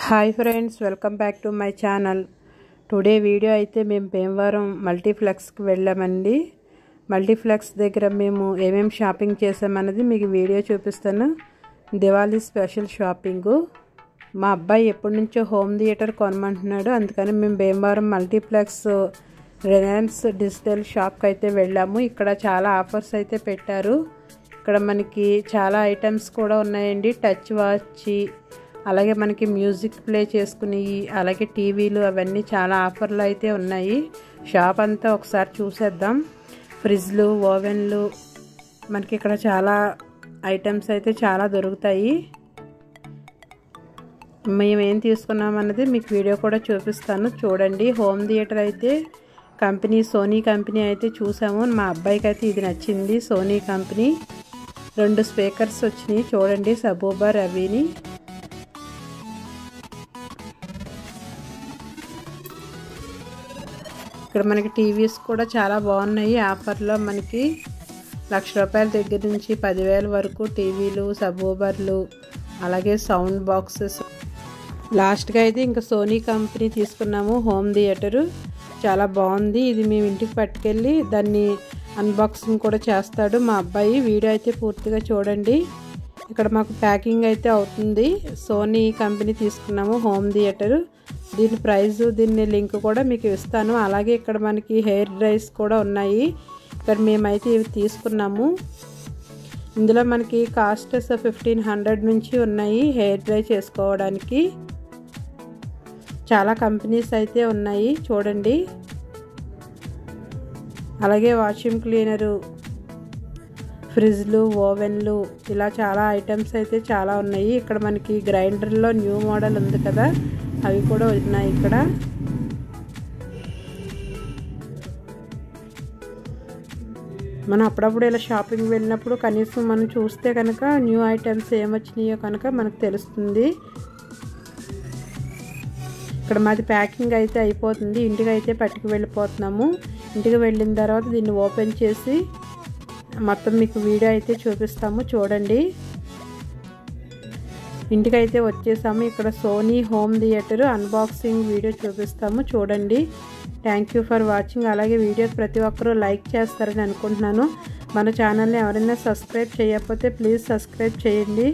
Hi friends, welcome back to my channel. Today video అయితే మేము భీమవరం మల్టీప్లెక్స్కి వెళ్ళామండి. మల్టీప్లెక్స్ దగ్గర మేము ఏమేమి షాపింగ్ చేసామన్నది మీకు వీడియో చూపిస్తాను. Diwali special shopping. మా అబ్బాయి ఎప్పటి నుంచో హోమ్ థియేటర్ కొనమంటున్నాడు, అందుకని మేము భీమవరం మల్టీప్లెక్స్ రిలయన్స్ డిజిటల్ షాప్కి అయితే వెళ్ళాము. ఇక్కడ చాలా ఆఫర్స్ అయితే పెట్టారు. ఇక్కడ మనకి చాలా ఐటమ్స్ కూడా ఉన్నాయండి. టచ్ వాచ్, అలాగే మనకి మ్యూజిక్ ప్లే చేసుకుని, అలాగే టీవీలు, అవన్నీ చాలా ఆఫర్లు అయితే ఉన్నాయి. షాప్ అంతా ఒకసారి చూసేద్దాం. ఫ్రిడ్జ్లు, ఓవెన్లు, మనకి ఇక్కడ చాలా ఐటమ్స్ అయితే చాలా దొరుకుతాయి. మేమేం తీసుకున్నామన్నది మీకు వీడియో కూడా చూపిస్తాను, చూడండి. హోమ్ థియేటర్ అయితే కంపెనీ సోనీ కంపెనీ అయితే చూసాము. మా అబ్బాయికి అయితే ఇది నచ్చింది, సోనీ కంపెనీ. 2 స్పీకర్స్ వచ్చినాయి చూడండి, సబూబర్ అవిని. ఇక్కడ మనకి టీవీస్ కూడా చాలా బాగున్నాయి ఆఫర్లో. మనకి ₹1,00,000 దగ్గర నుంచి 10,000 వరకు టీవీలు, సబూబర్లు, అలాగే సౌండ్ బాక్సెస్. లాస్ట్గా అయితే ఇంకా సోనీ కంపెనీ తీసుకున్నాము. హోమ్ థియేటరు చాలా బాగుంది. ఇది మేము ఇంటికి పట్టుకెళ్ళి దాన్ని అన్బాక్సింగ్ కూడా చేస్తాడు మా అబ్బాయి. వీడియో అయితే పూర్తిగా చూడండి. ఇక్కడ మాకు ప్యాకింగ్ అయితే అవుతుంది. సోనీ కంపెనీ తీసుకున్నాము హోమ్ థియేటరు. దీని ప్రైజు, దీని లింక్ కూడా మీకు ఇస్తాను. అలాగే ఇక్కడ మనకి హెయిర్ డ్రైస్ కూడా ఉన్నాయి. ఇక్కడ మేమైతే ఇవి తీసుకున్నాము. ఇందులో మనకి కాస్టెస్ 1,500 నుంచి ఉన్నాయి హెయిర్ డ్రై చేసుకోవడానికి. చాలా కంపెనీస్ అయితే ఉన్నాయి చూడండి. అలాగే వాక్యూమ్ క్లీనరు, ఫ్రిడ్జ్లు, ఓవెన్లు, ఇలా చాలా ఐటమ్స్ అయితే చాలా ఉన్నాయి. ఇక్కడ మనకి గ్రైండర్లో న్యూ మోడల్ ఉంది కదా, అవి కూడా ఉన్నాయి ఇక్కడ. మనం అప్పుడప్పుడు ఇలా షాపింగ్ వెళ్ళినప్పుడు కనీసం మనం చూస్తే కనుక న్యూ ఐటమ్స్ ఏమొచ్చినాయో కనుక మనకు తెలుస్తుంది. ఇక్కడ మాది ప్యాకింగ్ అయితే అయిపోతుంది. ఇంటికి అయితే పట్టుకు వెళ్ళిపోతున్నాము. ఇంటికి వెళ్ళిన తర్వాత దీన్ని ఓపెన్ చేసి మొత్తం మీకు వీడియో అయితే చూపిస్తాము, చూడండి. ఇంటికైతే వచ్చేసాము. ఇక్కడ Sony home theatre unboxing video చూపిస్తాము, చూడండి. Thank you for watching. అలాగే వీడియోకి ప్రతి ఒక్కరూ లైక్ చేస్తారని అనుకుంటున్నాను. మన ఛానల్ని ఎవరైనా సబ్స్క్రైబ్ చేయకపోతే ప్లీజ్ సబ్స్క్రైబ్ చేయండి.